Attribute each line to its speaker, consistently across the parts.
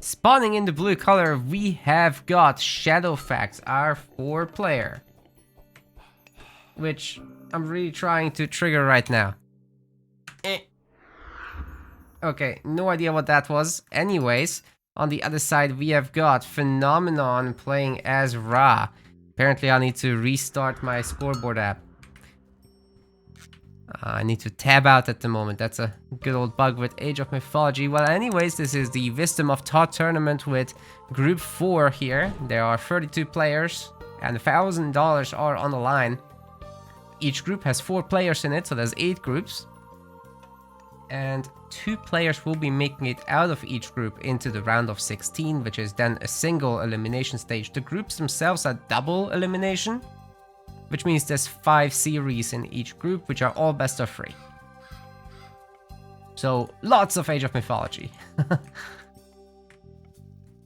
Speaker 1: Spawning in the blue color, we have got Shadowfax, our 4-player. Which I'm really trying to trigger right now. Okay, no idea what that was. Anyways, on the other side, we have got Phenomenon playing as Ra. Apparently, I need to restart my scoreboard app. I need to tab out at the moment. That's a good old bug with Age of Mythology. Well, anyways, this is the Wisdom of Thoth tournament with Group 4 here. There are 32 players, and $1,000 are on the line. Each group has 4 players in it, so there's 8 groups. And 2 players will be making it out of each group into the round of 16, which is then a single elimination stage. The groups themselves are double elimination, which means there's 5 series in each group, which are all best of 3. So lots of Age of Mythology.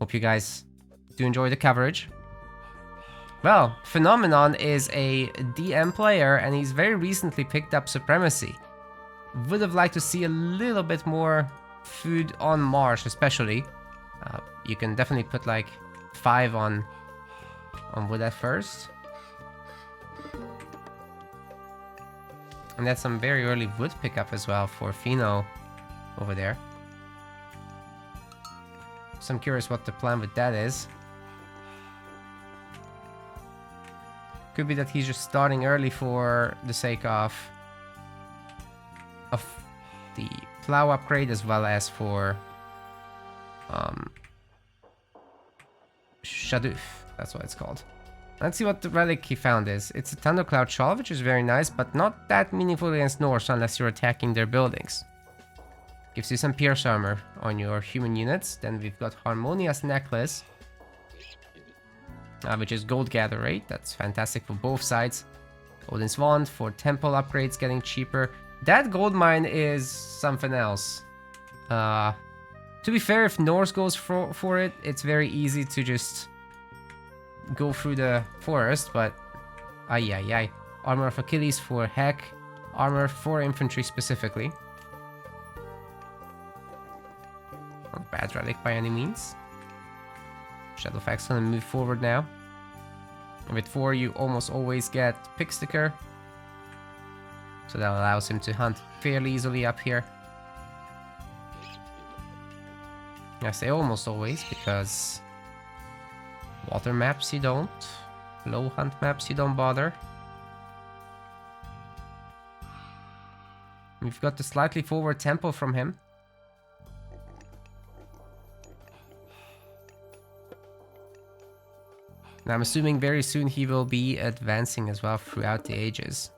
Speaker 1: Hope you guys do enjoy the coverage. Well, Phenomenon is a DM player, and he's very recently picked up Supremacy. Would have liked to see a little bit more food on Mars, especially. You can definitely put like 5 on wood at first. And that's some very early wood pickup as well for Pheno over there. So I'm curious what the plan with that is. Could be that he's just starting early for the sake of the plow upgrade, as well as for Shaduf. That's what it's called. Let's see what the relic he found is. It's a Thundercloud Shawl, which is very nice, but not that meaningful against Norse unless you're attacking their buildings. Gives you some pierce armor on your human units. Then we've got Harmonious Necklace, which is Gold Gather Rate. That's fantastic for both sides. Odin's Wand for temple upgrades getting cheaper. That gold mine is something else. To be fair, if Norse goes for it, it's very easy to just go through the forest, but ay. Armor of Achilles for Heck, armor for infantry specifically. Not bad relic by any means. Shadowfax gonna move forward now. With 4, you almost always get Pick Sticker, so that allows him to hunt fairly easily up here. I say almost always because water maps you don't, low hunt maps you don't bother. We've got the slightly forward tempo from him. And I'm assuming very soon he will be advancing as well throughout the ages.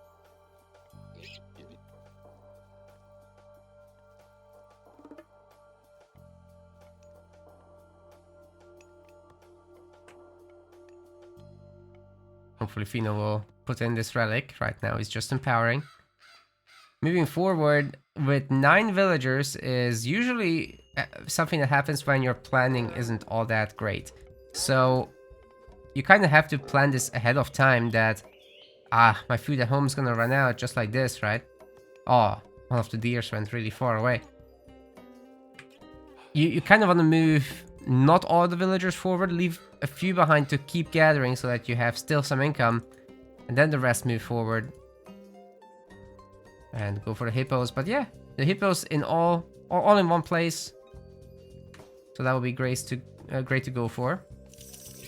Speaker 1: Hopefully Pheno will put in this relic. Right now he's just empowering. Moving forward with 9 villagers is usually something that happens when your planning isn't all that great. So you kind of have to plan this ahead of time that, my food at home is gonna run out just like this, right? Oh, one of the deers went really far away. You kind of want to move not all the villagers forward, leave a few behind to keep gathering so that you have still some income, and then the rest move forward and go for the hippos. But yeah, the hippos in all in one place, so that would be great to go for.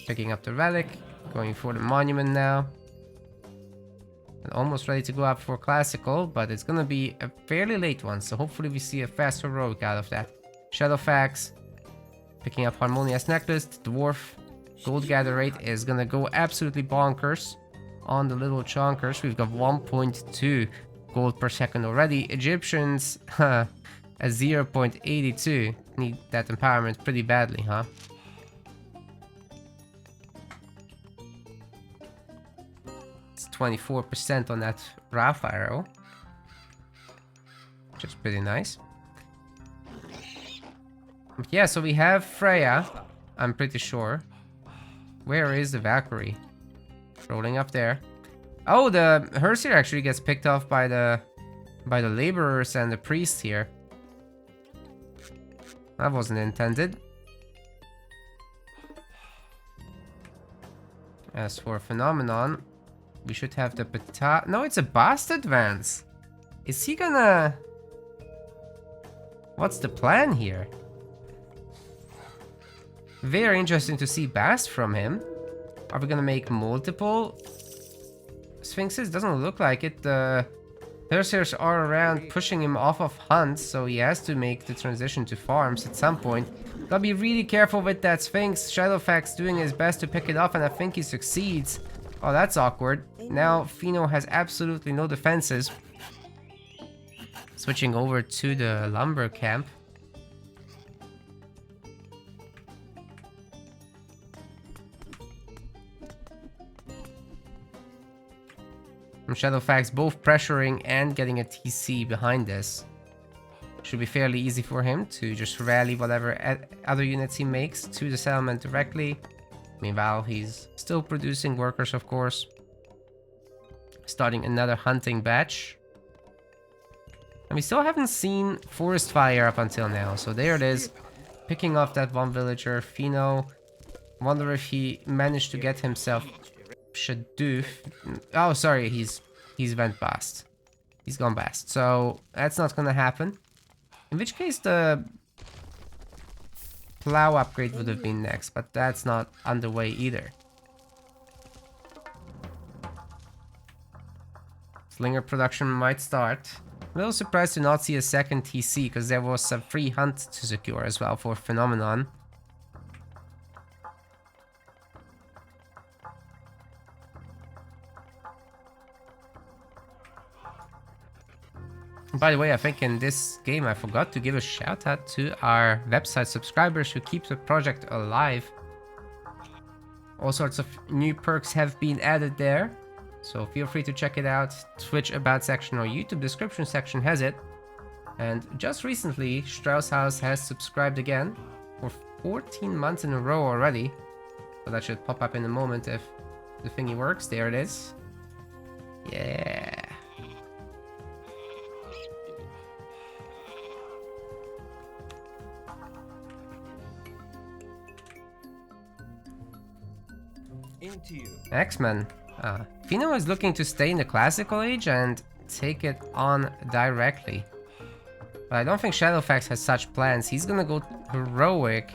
Speaker 1: Picking up the relic, going for the monument now, and almost ready to go up for classical, but it's gonna be a fairly late one, so hopefully we see a fast heroic out of that. Shadowfax picking up Harmonious Necklace. The dwarf Gold Gather Rate is gonna go absolutely bonkers on the little chonkers. We've got 1.2 gold per second already. Egyptians at 0.82 need that empowerment pretty badly, huh? It's 24% on that Raph arrow, which is pretty nice. Yeah, so we have Freya, I'm pretty sure. Where is the Valkyrie? Rolling up there. Oh, the Herseer actually gets picked off by the laborers and the priests here. That wasn't intended. As for Phenomenon, we should have the No, it's a Bast advance. Is he gonna... What's the plan here? Very interesting to see Bast from him. Are we gonna make multiple Sphinxes? Doesn't look like it. The Tertiaries are around pushing him off of hunts, so he has to make the transition to farms at some point. Gotta be really careful with that Sphinx. Shadowfax doing his best to pick it off, and I think he succeeds. Oh, that's awkward. Now Pheno has absolutely no defenses. Switching over to the lumber camp. Shadowfax both pressuring and getting a TC behind this. Should be fairly easy for him to just rally whatever other units he makes to the settlement directly. Meanwhile, he's still producing workers, of course. Starting another hunting batch. And we still haven't seen Forest Fire up until now, so there it is. Picking off that one villager, Pheno. Wonder if he managed to get himself Shadoof. Oh, sorry, he's went Bast. He's gone Bast, so that's not gonna happen. In which case the plow upgrade would have been next, but that's not underway either. Slinger production might start. I'm a little surprised to not see a second TC, because there was a free hunt to secure as well for Phenomenon. By the way, I think in this game I forgot to give a shout out to our website subscribers who keep the project alive. All sorts of new perks have been added there, so feel free to check it out. Twitch About section or YouTube description section has it. And just recently, Strausshaus has subscribed again for 14 months in a row already. So that should pop up in a moment if the thingy works. There it is. Yeah. X-Men. Pheno is looking to stay in the classical age and take it on directly. But I don't think Shadowfax has such plans. He's gonna go heroic.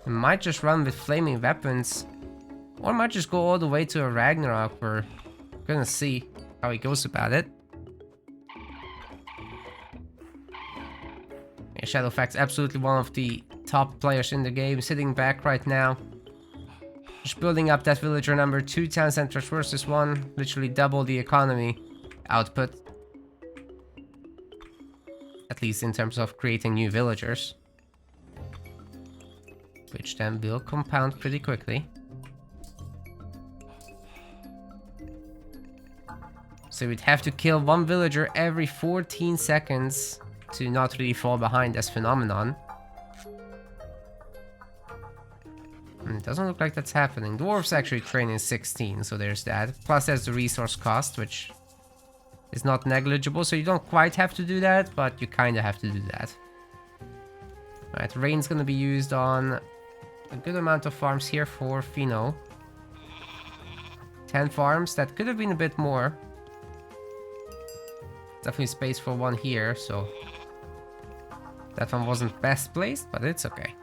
Speaker 1: He might just run with flaming weapons. Or might just go all the way to a Ragnarok. We're gonna see how he goes about it. Yeah, Shadowfax, absolutely one of the top players in the game, sitting back right now. Just building up that villager number, 2 town centers versus 1, literally double the economy output. At least in terms of creating new villagers. Which then will compound pretty quickly. So we'd have to kill 1 villager every 14 seconds to not really fall behind as Phenomenon. It doesn't look like that's happening. Dwarves actually train in 16, so there's that. Plus there's the resource cost, which is not negligible, so you don't quite have to do that, but you kinda have to do that. Alright, rain's gonna be used on a good amount of farms here for Pheno. 10 farms, that could have been a bit more. Definitely space for 1 here, so that one wasn't best placed, but it's okay.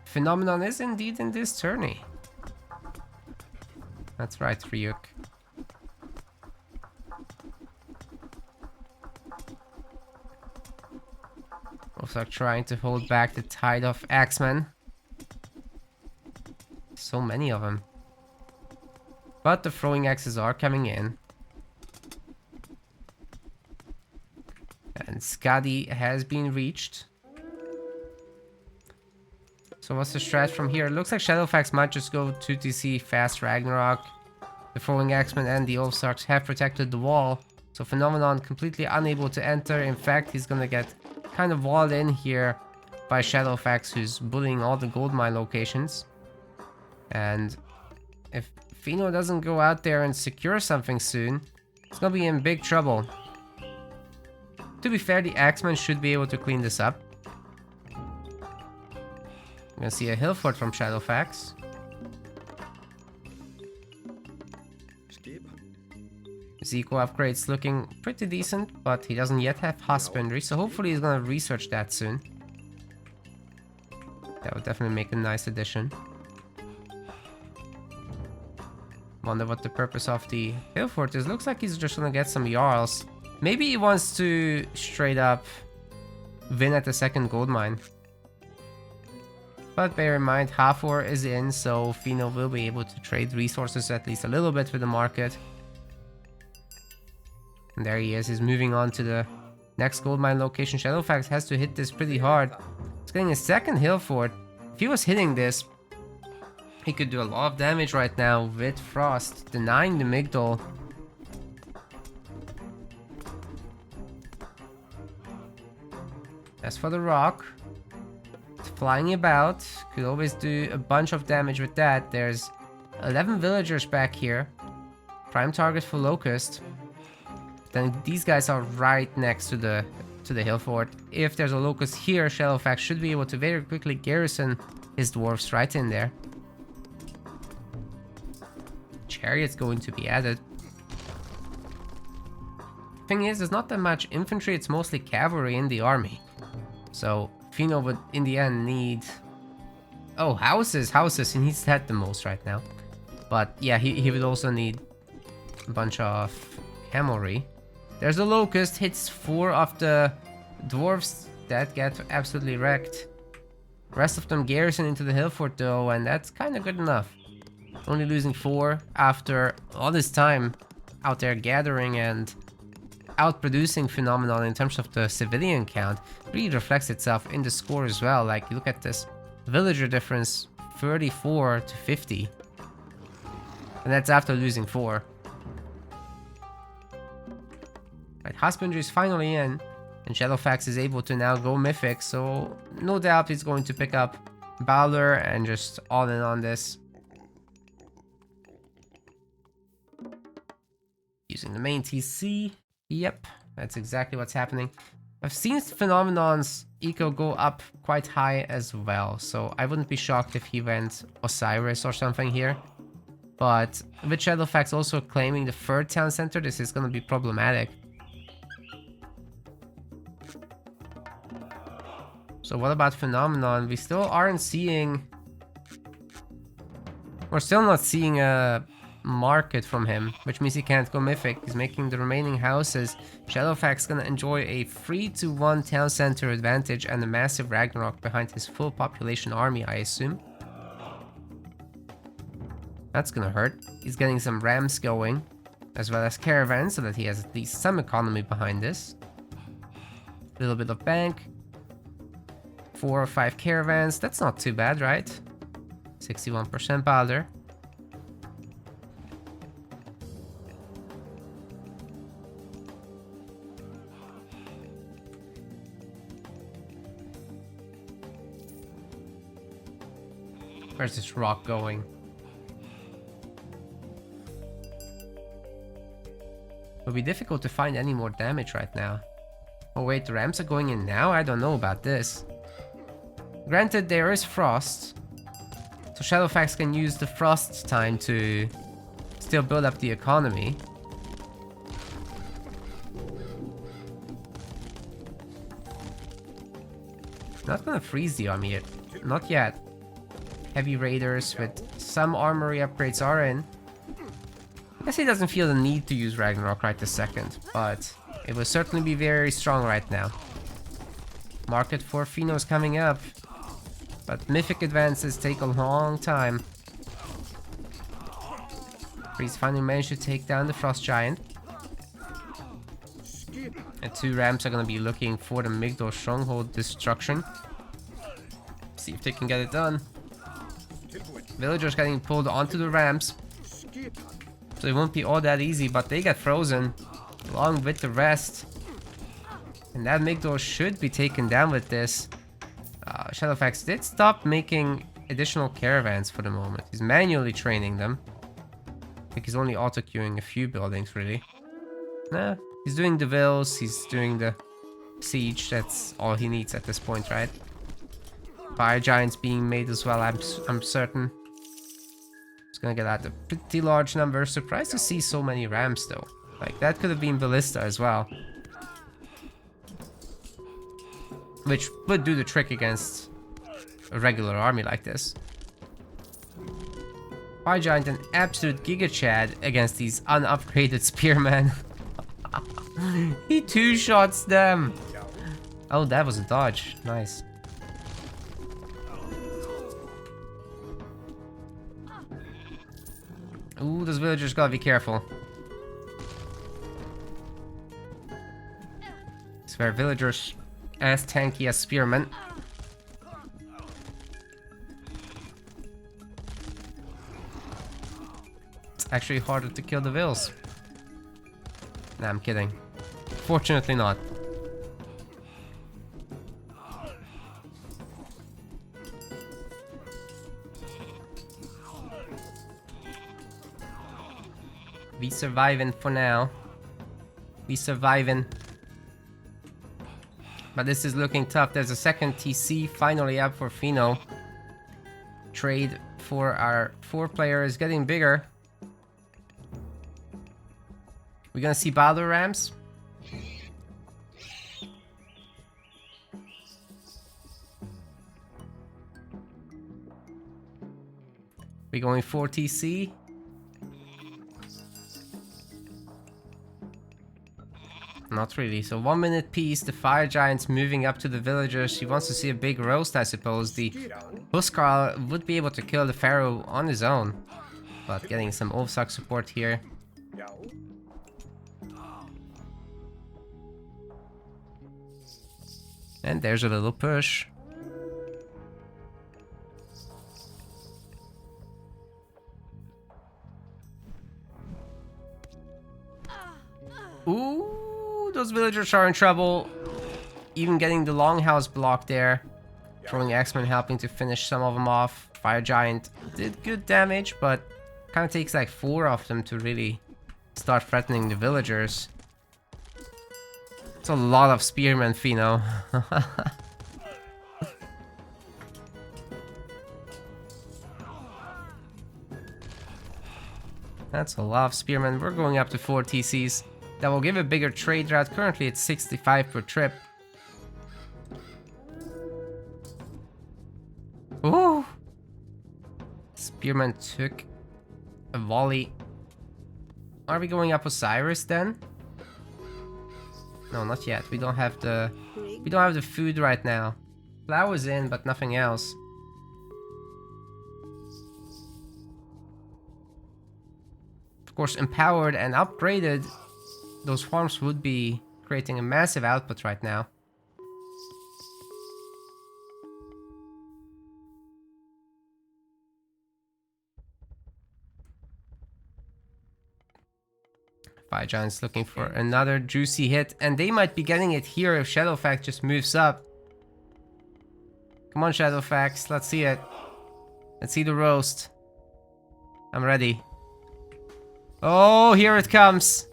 Speaker 1: Phenomenon is indeed in this tourney. That's right, Ryuk. Also trying to hold back the tide of Axemen. So many of them. But the throwing axes are coming in. And Skadi has been reached. So what's the strat from here? It looks like Shadowfax might just go 2TC fast Ragnarok. The throwing axemen and the Oathsarks have protected the wall. So Phenomenon completely unable to enter. In fact, he's gonna get kind of walled in here by Shadowfax, who's bullying all the gold mine locations. And if Pheno doesn't go out there and secure something soon, it's gonna be in big trouble. To be fair, the Axemen should be able to clean this up. I'm Gonna see a hill fort from Shadowfax. His eco upgrade's looking pretty decent, but he doesn't yet have husbandry, so hopefully he's gonna research that soon. That would definitely make a nice addition. Wonder what the purpose of the hill fort is. Looks like he's just gonna get some Jarls. Maybe he wants to straight up win at the second gold mine. But bear in mind, Hathor is in, so Fino will be able to trade resources at least a little bit with the market. And there he is, he's moving on to the next gold mine location. Shadowfax has to hit this pretty hard. He's getting a second hill fort. If he was hitting this, he could do a lot of damage right now with Frost, denying the Migdol. As for the rock, it's flying about, could always do a bunch of damage with that. There's 11 villagers back here, prime target for Locust. Then these guys are right next to the hill fort. If there's a Locust here, Shadowfax should be able to very quickly garrison his dwarves right in there. Chariot's going to be added. Thing is, there's not that much infantry, it's mostly cavalry in the army. So Fino would in the end need... Oh, houses, he needs that the most right now. But yeah, he would also need a bunch of cavalry. There's a Locust, hits 4 of the dwarves that get absolutely wrecked. Rest of them garrison into the hill fort though, and that's kind of good enough. Only losing 4 after all this time out there gathering and outproducing Phenomenon in terms of the civilian count really reflects itself in the score as well. Like, you look at this villager difference, 34 to 50. And that's after losing 4. Right, husbandry is finally in, and Shadowfax is able to now go mythic, so no doubt he's going to pick up Balor and just all in on this. Using the main TC. Yep, that's exactly what's happening. I've seen Phenomenon's eco go up quite high as well, so I wouldn't be shocked if he went Osiris or something here. But with Shadowfax also claiming the third town center, this is going to be problematic. So what about Phenomenon? We still aren't seeing... We're still not seeing a market from him, which means he can't go mythic. He's making the remaining houses. Shadowfax gonna enjoy a 3-1 town center advantage and a massive Ragnarok behind his full population army, I assume. That's gonna hurt. He's getting some rams going, as well as caravans, so that he has at least some economy behind this. A little bit of bank. 4 or 5 caravans, that's not too bad, right? 61% Balder. Where's this rock going? It'll be difficult to find any more damage right now. Oh wait, the ramps are going in now? I don't know about this. Granted, there is frost, so Shadowfax can use the frost time to still build up the economy. Not gonna freeze the army yet. Not yet. Heavy raiders with some armory upgrades are in. I guess he doesn't feel the need to use Ragnarok right this second, but it will certainly be very strong right now. Market for Pheno's coming up, but mythic advances take a long time. He's finally managed to take down the Frost Giant. And 2 ramps are going to be looking for the Migdol Stronghold destruction. See if they can get it done. Villagers getting pulled onto the ramps, so it won't be all that easy, but they get frozen along with the rest. And that Migdol should be taken down with this. Shadowfax did stop making additional caravans for the moment. He's manually training them. I think he's only auto-queuing a few buildings, really. Nah, he's doing the vills, he's doing the siege. That's all he needs at this point, right? Fire giants being made as well, I'm certain. It's gonna get out a pretty large number. Surprised to see so many rams though. Like, that could have been ballista as well. Which would do the trick against a regular army like this. Fire Giant, an absolute Giga Chad against these unupgraded spearmen. He two-shots them. Oh, that was a dodge. Nice. Ooh, those villagers gotta be careful. I swear, villagers as tanky as spearmen. It's actually harder to kill the vills. Nah, I'm kidding. Fortunately not. We surviving for now. We surviving. But this is looking tough. There's a second TC finally up for Fino. Trade for our 4-player is getting bigger. We're gonna see Baldur Rams. We're going 4 TC. Not really. So 1 minute piece. The fire giant's moving up to the villagers. He wants to see a big roast, I suppose. The Huskar would be able to kill the pharaoh on his own, but getting some Ulfsak support here. And there's a little push. Ooh, those villagers are in trouble. Even getting the longhouse block there. Throwing X-Men helping to finish some of them off. Fire Giant did good damage, but kind of takes like 4 of them to really start threatening the villagers. It's a lot of spearmen, Fino. That's a lot of spearmen. We're going up to 4 TCs. That will give a bigger trade route. Currently it's 65 per trip. Ooh! Spearman took a volley. Are we going up Osiris then? No, not yet. We don't have the food right now. Flowers in, but nothing else. Of course, empowered and upgraded, those farms would be creating a massive output right now. Fire Giant's looking for another juicy hit, and they might be getting it here if Shadowfax just moves up. Come on, Shadowfax, let's see it. Let's see the roast. I'm ready. Oh, here it comes.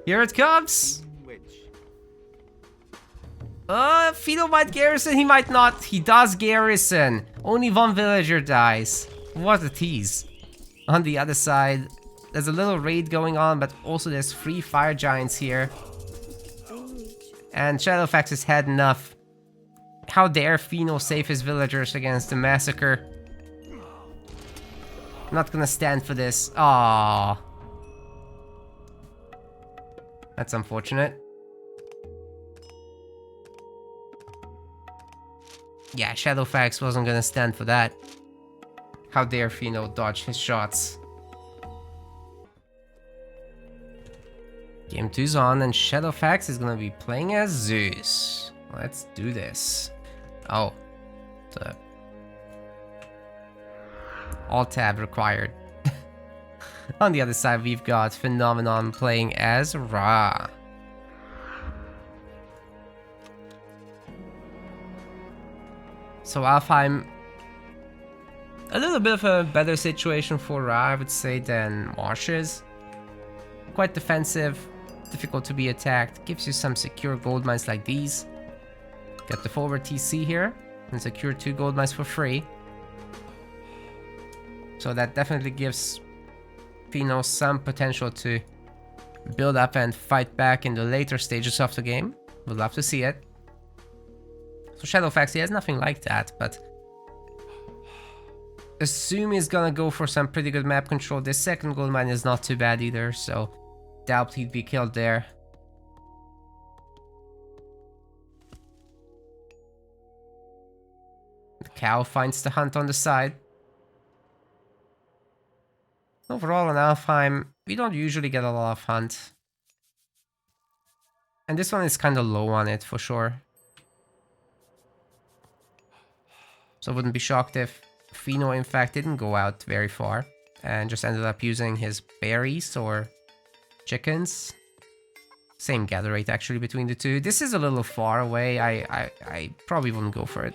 Speaker 1: Here it comes. Fido might garrison, he might not. He does garrison. Only 1 villager dies. What a tease. On the other side, there's a little raid going on, but also there's 3 fire giants here. And Shadowfax has had enough. How dare Fino save his villagers against the massacre? Not gonna stand for this. Aww. That's unfortunate. Yeah, Shadowfax wasn't gonna stand for that. How dare Fino dodge his shots. Game 2's on and Shadowfax is gonna be playing as Zeus. Let's do this. Oh. The Alt tab required. On the other side we've got Phenomenon playing as Ra. So Alfheim, a little bit of a better situation for Ra, I would say, than Marshes. Quite defensive, difficult to be attacked, gives you some secure gold mines like these. Get the forward TC here and secure 2 gold mines for free. So that definitely gives Fino some potential to build up and fight back in the later stages of the game. Would love to see it. So Shadowfax, he has nothing like that, but assume he's gonna go for some pretty good map control. This second gold mine is not too bad either, so doubt he'd be killed there. The cow finds the hunt on the side. Overall, in Alfheim, we don't usually get a lot of hunt. And this one is kind of low on it, for sure. So I wouldn't be shocked if Fino, in fact, didn't go out very far. And just ended up using his berries or chickens. Same gather rate, actually, between the two. This is a little far away. I probably wouldn't go for it.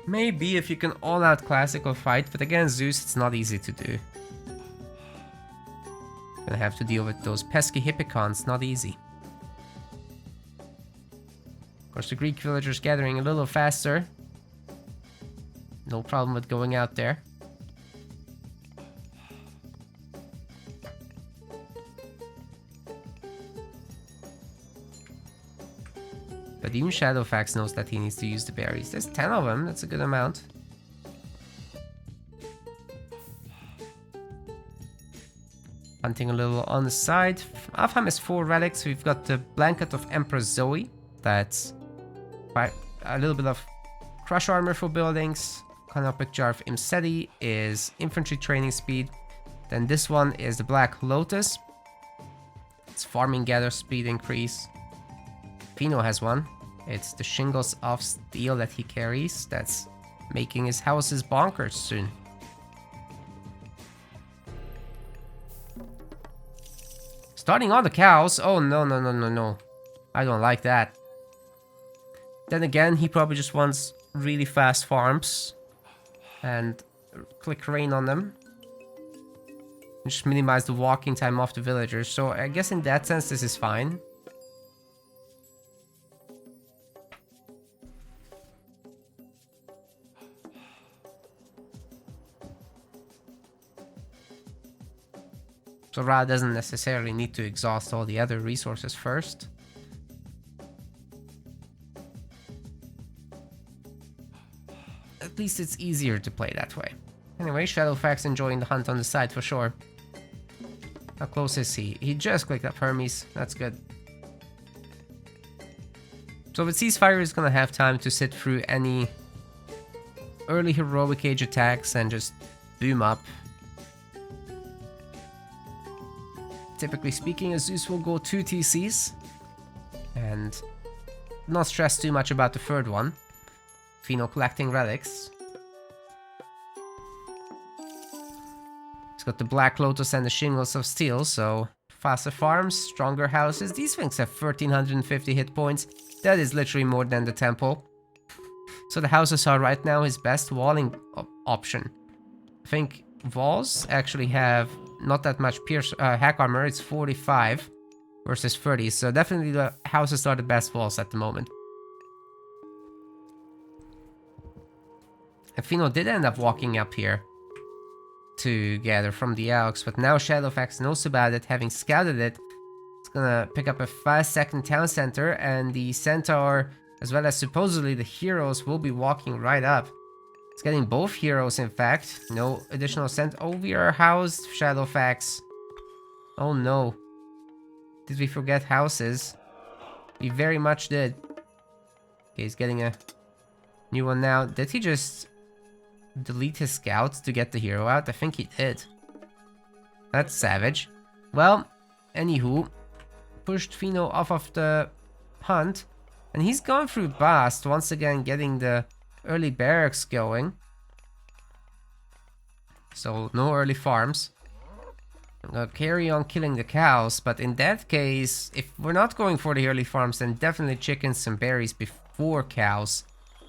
Speaker 1: Maybe if you can all-out classical fight, but against Zeus it's not easy to do. Gonna have to deal with those pesky hippicons, not easy. Of course the Greek villagers gathering a little faster. No problem with going out there. But even Shadowfax knows that he needs to use the berries. There's 10 of them, that's a good amount. Hunting a little on the side. Alfheim has 4 relics. We've got the Blanket of Empress Zoe. That's a little bit of crush armor for buildings. Canopic Jar of Imseti is infantry training speed. Then this one is the Black Lotus. It's farming gather speed increase. Fino has one. It's the Shingles of Steel that he carries. That's making his houses bonkers soon. Starting on the cows. Oh, no, no, no, no, no. I don't like that. Then again, he probably just wants really fast farms. And click rain on them. And just minimize the walking time of the villagers. So I guess in that sense, this is fine. So Ra doesn't necessarily need to exhaust all the other resources first. At least it's easier to play that way. Anyway, Shadowfax enjoying the hunt on the side for sure. How close is he? He just clicked up Hermes. That's good. So with Ceasefire, he's gonna have time to sit through any early heroic age attacks and just boom up. Typically speaking, Zeus will go 2 TCs and not stress too much about the third one. Fino collecting relics. He's got the Black Lotus and the Shingles of Steel, so faster farms, stronger houses. These things have 1350 hit points. That is literally more than the temple. So the houses are right now his best walling option. I think walls actually have not that much pierce hack armor. It's 45 versus 30, so definitely the houses are the best walls at the moment. And Fino did end up walking up here to gather from the Elks, but now Shadowfax knows about it, having scouted it. It's gonna pick up a 5-second town center, and the Centaur, as well as supposedly the heroes, will be walking right up. It's getting both heroes, in fact. No additional Oh, we are housed, Shadowfax. Oh no. Did we forget houses? We very much did. Okay, he's getting a new one now. Did he just delete his scouts to get the hero out? I think he did. That's savage. Well, anywho, pushed Fino off of the hunt, and he's gone through Bast, once again getting the early barracks going. So no early farms. I'm gonna carry on killing the cows, but in that case, if we're not going for the early farms, then definitely chickens and berries before cows,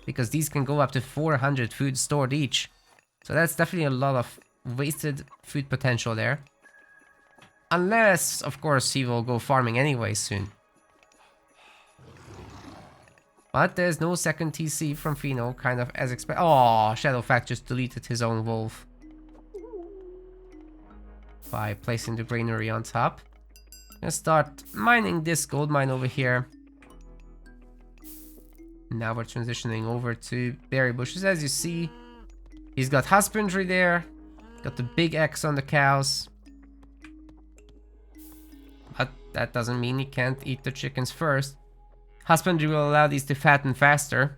Speaker 1: because these can go up to 400 food stored each. So that's definitely a lot of wasted food potential there. Unless, of course, he will go farming anyway soon. But there's no second TC from Fino, kind of as expected. Oh, Shadowfact just deleted his own wolf by placing the granary on top. Gonna start mining this gold mine over here. Now we're transitioning over to berry bushes. As you see, he's got husbandry there. Got the big X on the cows. But that doesn't mean he can't eat the chickens first. Husbandry will allow these to fatten faster.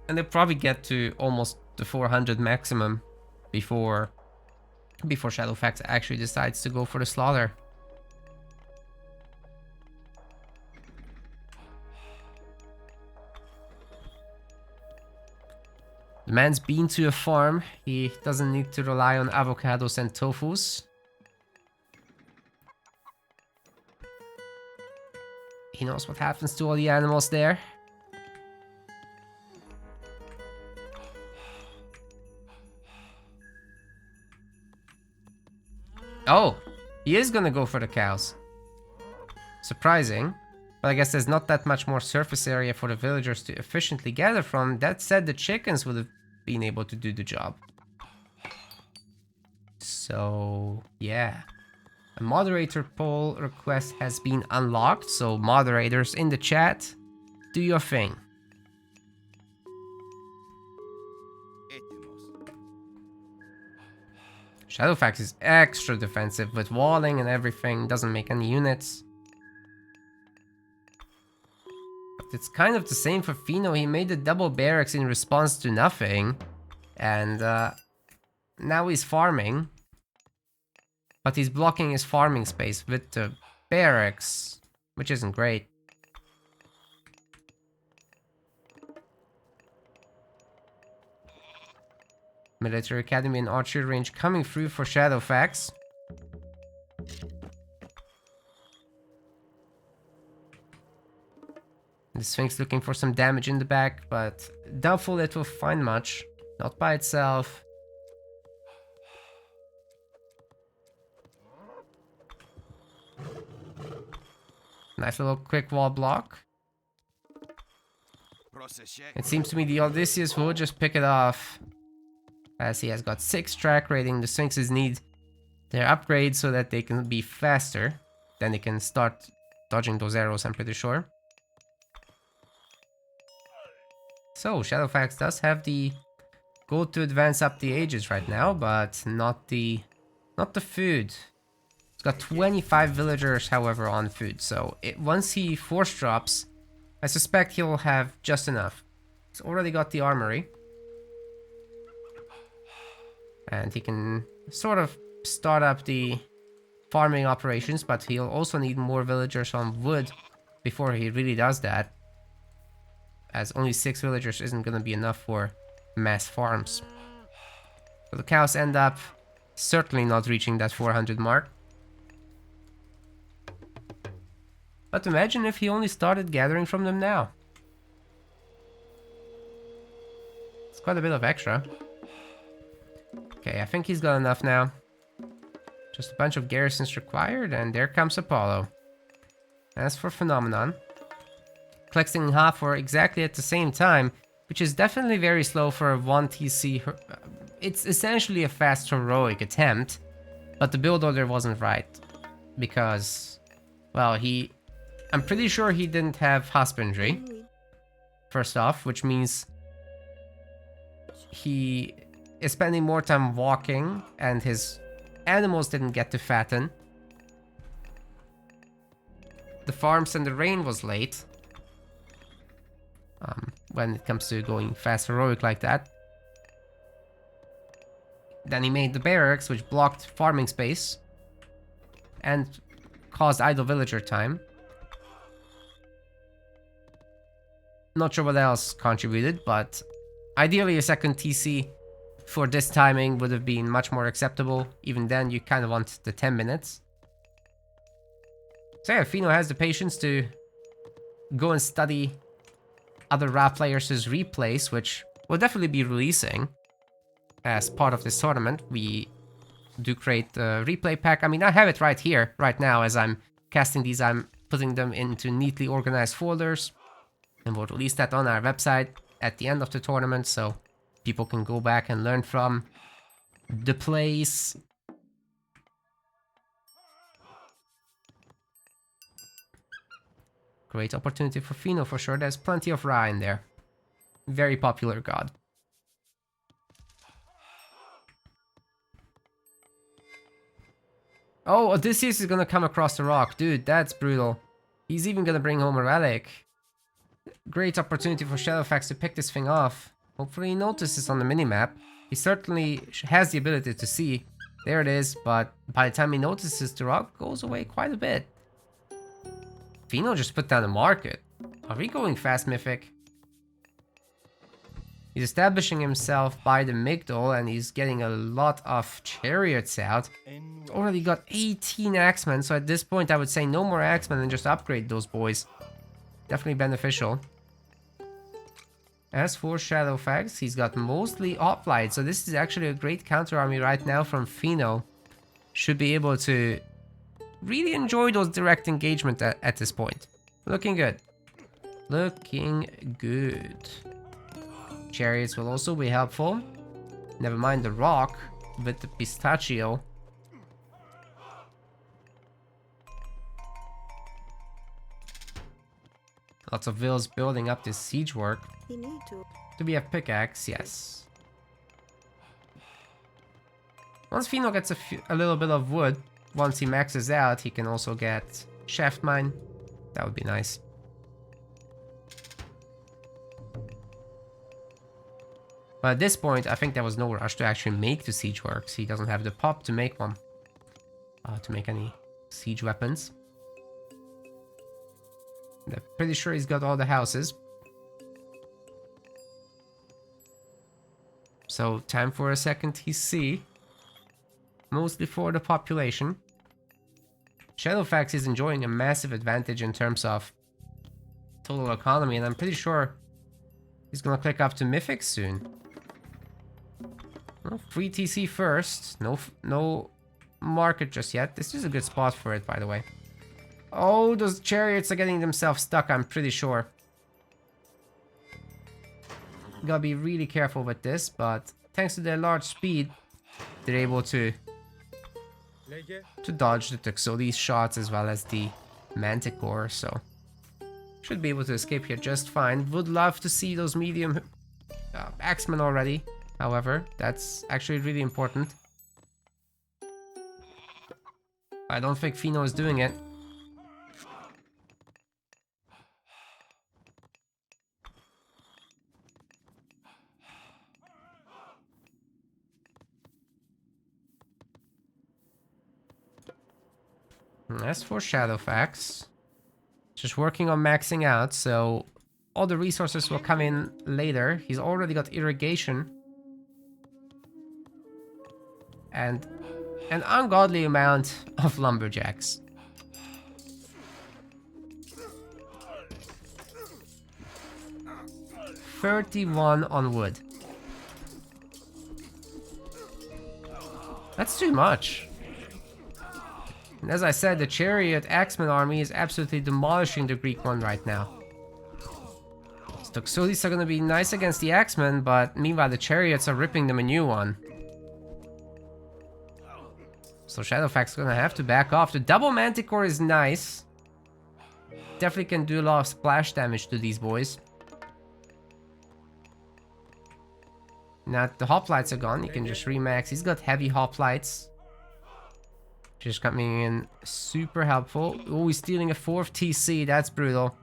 Speaker 1: And they'll probably get to almost the 400 maximum before Shadowfax actually decides to go for the slaughter. The man's been to a farm. He doesn't need to rely on avocados and tofus. He knows what happens to all the animals there. Oh, he is gonna go for the cows. Surprising. But I guess there's not that much more surface area for the villagers to efficiently gather from. That said, the chickens would have been able to do the job. So, yeah. A moderator poll request has been unlocked, so moderators in the chat, do your thing. Shadowfax is extra defensive with walling and everything, doesn't make any units. But it's kind of the same for Fino. He made the double barracks in response to nothing, and now he's farming. But he's blocking his farming space with the barracks, which isn't great. Military Academy and Archery Range coming through for Shadowfax. The Sphinx looking for some damage in the back, but doubtful it will find much. Not by itself. Nice little quick wall block. It seems to me the Odysseus will just pick it off, as he has got 6 track rating. The Sphinxes need their upgrades so that they can be faster. Then they can start dodging those arrows, I'm pretty sure. So, Shadowfax does have the gold to advance up the ages right now, but not the food. It's got 25 villagers, however, on food, so once he force drops, I suspect he'll have just enough. He's already got the armory. And he can sort of start up the farming operations, but he'll also need more villagers on wood before he really does that. As only 6 villagers isn't going to be enough for mass farms. So the cows end up certainly not reaching that 400 mark. But imagine if he only started gathering from them now. It's quite a bit of extra. Okay, I think he's got enough now. Just a bunch of garrisons required, and there comes Apollo. As for Phenomenon, collecting half for exactly at the same time, which is definitely very slow for a 1 TC. It's essentially a fast heroic attempt, but the build order wasn't right. Because, well, I'm pretty sure he didn't have husbandry, first off, which means he is spending more time walking, and his animals didn't get to fatten. The farms and the rain was late. When it comes to going fast heroic like that. Then he made the barracks, which blocked farming space and caused idle villager time. Not sure what else contributed, but ideally a second TC for this timing would have been much more acceptable. Even then, you kind of want the 10 minutes. So yeah, Fino has the patience to go and study other Ra players' replays, which we'll definitely be releasing as part of this tournament. We do create a replay pack. I mean, I have it right here, right now, as I'm casting these. I'm putting them into neatly organized folders, and we'll release that on our website at the end of the tournament, so people can go back and learn from the plays. Great opportunity for Fino for sure. There's plenty of Ra in there. Very popular god. Oh, Odysseus is gonna come across the rock. Dude, that's brutal. He's even gonna bring home a relic. Great opportunity for Shadowfax to pick this thing off. Hopefully he notices on the minimap. He certainly has the ability to see. There it is, but by the time he notices, the rock goes away quite a bit. Fino just put down a market. Are we going fast, Mythic? He's establishing himself by the Migdol, and he's getting a lot of chariots out. He's already got 18 axemen, so at this point I would say no more axemen and just upgrade those boys. Definitely beneficial. As for Shadowfax, he's got mostly hoplite, so this is actually a great counter army right now from Fino. Should be able to really enjoy those direct engagement at this point. Looking good. Looking good. Chariots will also be helpful. Never mind the rock with the pistachio. Lots of vills building up this siege work. Do we have pickaxe? Yes. Once Fino gets a little bit of wood, once he maxes out, he can also get shaft mine. That would be nice. But at this point, I think there was no rush to actually make the siege works. He doesn't have the pop to make one. To make any siege weapons. I'm pretty sure he's got all the houses. So, time for a second TC. Mostly for the population. Shadowfax is enjoying a massive advantage in terms of total economy, and I'm pretty sure he's gonna click up to Mythic soon. Well, free TC first. No market just yet. This is a good spot for it, by the way. Oh, those chariots are getting themselves stuck, I'm pretty sure. Gotta be really careful with this, but thanks to their large speed, they're able to dodge the Tuxodes shots as well as the Manticore, so should be able to escape here just fine. Would love to see those medium axemen already. However, that's actually really important. I don't think Fino is doing it. As for Shadowfax, just working on maxing out, so all the resources will come in later. He's already got irrigation. And an ungodly amount of lumberjacks. $31 on wood. That's too much. And as I said, the chariot axeman army is absolutely demolishing the Greek one right now. So Tuxodes are gonna be nice against the axemen, but meanwhile the chariots are ripping them a new one. So Shadowfax is gonna have to back off. The double Manticore is nice. Definitely can do a lot of splash damage to these boys. Now the hoplites are gone, he can just remax. He's got heavy hoplites. Just coming in super helpful. Oh, he's stealing a 4th TC, that's brutal.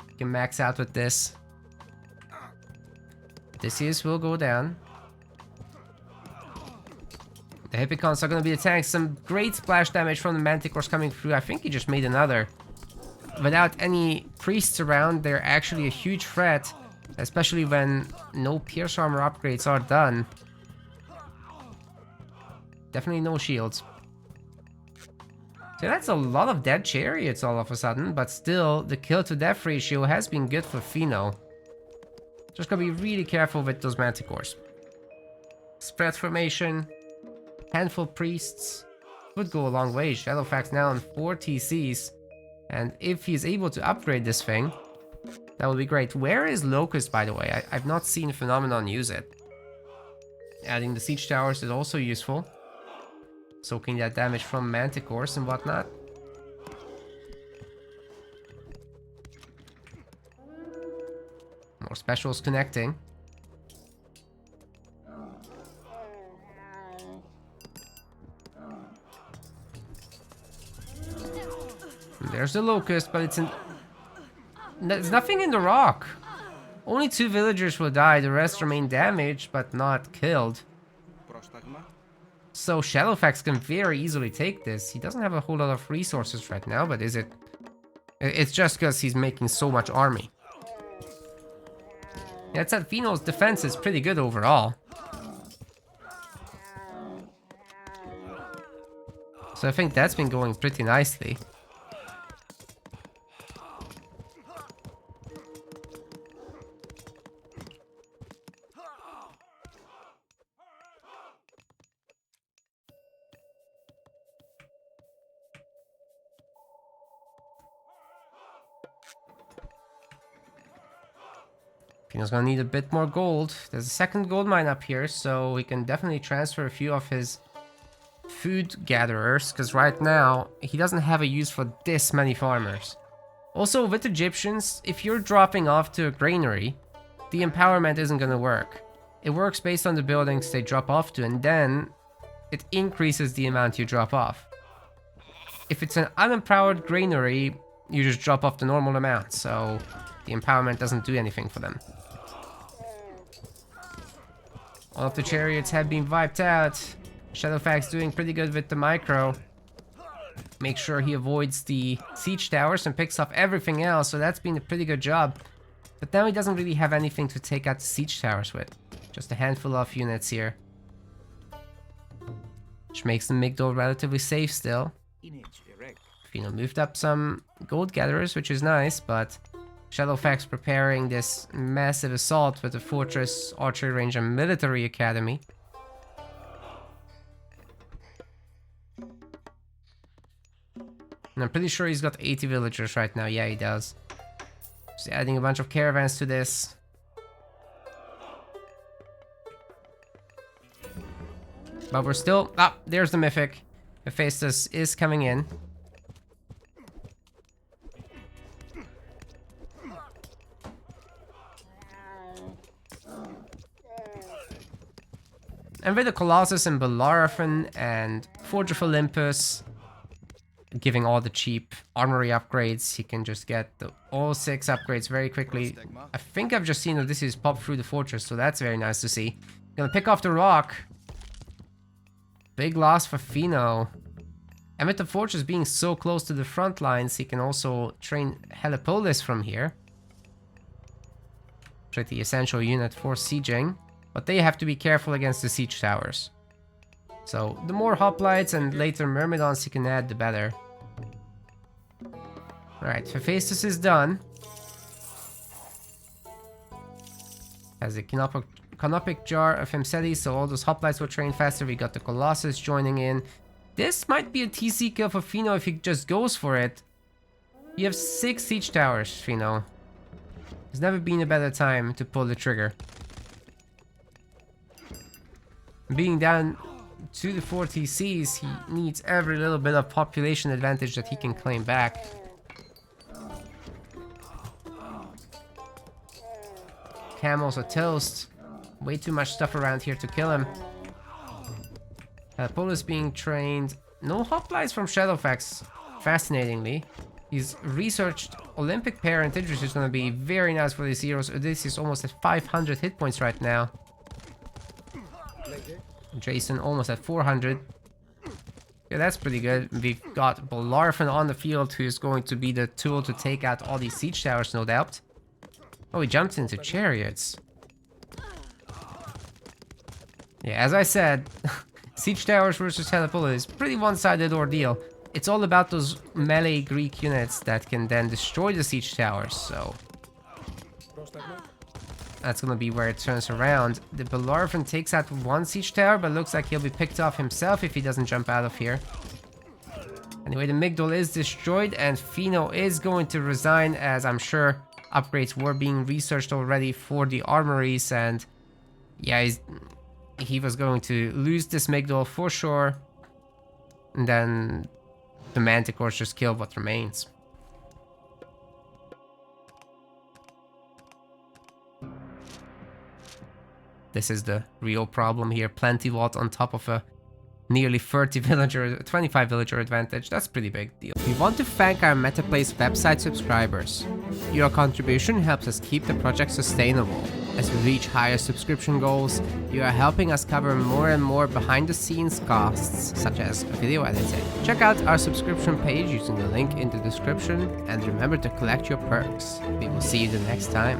Speaker 1: He can max out with this. Odysseus will go down. The Hippicons are going to be the tanks. Some great splash damage from the Manticores coming through. I think he just made another. Without any priests around, they're actually a huge threat. Especially when no pierce armor upgrades are done. Definitely no shields. So that's a lot of dead chariots all of a sudden. But still, the kill to death ratio has been good for Fino. Just gotta be really careful with those Manticores. Spread formation. handful priests would go a long way. Shadowfax now on 4 TCs. And if he's able to upgrade this thing, that would be great. Where is Locust, by the way? I've not seen Phenomenon use it. Adding the siege towers is also useful. Soaking that damage from manticores and whatnot. More specials connecting. There's the Locust, but it's in... There's nothing in the rock. Only 2 villagers will die, the rest remain damaged, but not killed. So Shadowfax can very easily take this. He doesn't have a whole lot of resources right now, but is it... It's just because he's making so much army. Yeah, that said, Pheno's defense is pretty good overall. So I think that's been going pretty nicely. Pino's gonna need a bit more gold. There's a second gold mine up here, so he can definitely transfer a few of his food gatherers, because right now he doesn't have a use for this many farmers. Also, with Egyptians, if you're dropping off to a granary, the empowerment isn't gonna work. It works based on the buildings they drop off to, and then it increases the amount you drop off. If it's an unempowered granary, you just drop off the normal amount, so the empowerment doesn't do anything for them. All of the chariots have been wiped out. Shadowfax doing pretty good with the micro. Make sure he avoids the siege towers and picks up everything else, so that's been a pretty good job. But now he doesn't really have anything to take out the siege towers with. Just a handful of units here. Which makes the Migdol relatively safe still. Pheno moved up some gold gatherers, which is nice, but Shadowfax preparing this massive assault with the fortress, archery range, and military academy. And I'm pretty sure he's got 80 villagers right now. Yeah, he does. Just adding a bunch of caravans to this. But we're still... Ah, there's the Mythic. Hephaestus is coming in. And with the Colossus and Bellerophon and Forge of Olympus giving all the cheap armory upgrades, he can just get all 6 upgrades very quickly. I think I've just seen Odysseus pop through the fortress, so that's very nice to see. Gonna pick off the rock. Big loss for Pheno. And with the fortress being so close to the front lines, he can also train Helepolis from here. Pretty essential unit for sieging. But they have to be careful against the siege towers. So the more hoplites and later myrmidons he can add, the better. Alright, Hephaestus is done. Has a canopic jar of Hemcetes, so all those hoplites will train faster. We got the Colossus joining in. This might be a TC kill for Pheno if he just goes for it. You have 6 siege towers, Pheno. There's never been a better time to pull the trigger. Being down to the 4 TCs, he needs every little bit of population advantage that he can claim back. Camels are toast. Way too much stuff around here to kill him. Polis being trained. No hoplites from Shadowfax, fascinatingly. He's researched Olympic parentage, which is going to be very nice for these heroes. This is almost at 500 hit points right now. Jason almost at 400. Yeah, that's pretty good. We've got Bellerophon on the field, who is going to be the tool to take out all these siege towers, no doubt. Oh, he jumped into chariots. Yeah, as I said, siege towers versus Helepolis is pretty one-sided ordeal. It's all about those melee Greek units that can then destroy the siege towers, so... That's gonna be where it turns around. The Bellerophon takes out one siege tower, but looks like he'll be picked off himself if he doesn't jump out of here. Anyway, the Migdol is destroyed, and Fino is going to resign, as I'm sure upgrades were being researched already for the armories, and yeah, he was going to lose this Migdol for sure. And then the Manticores just kill what remains. This is the real problem here. Plenty lot on top of a nearly 30 villager, 25 villager advantage. That's a pretty big deal.
Speaker 2: We want to thank our MetaPlace website subscribers. Your contribution helps us keep the project sustainable. As we reach higher subscription goals, you are helping us cover more and more behind the scenes costs, such as video editing. Check out our subscription page using the link in the description, and remember to collect your perks. We will see you the next time.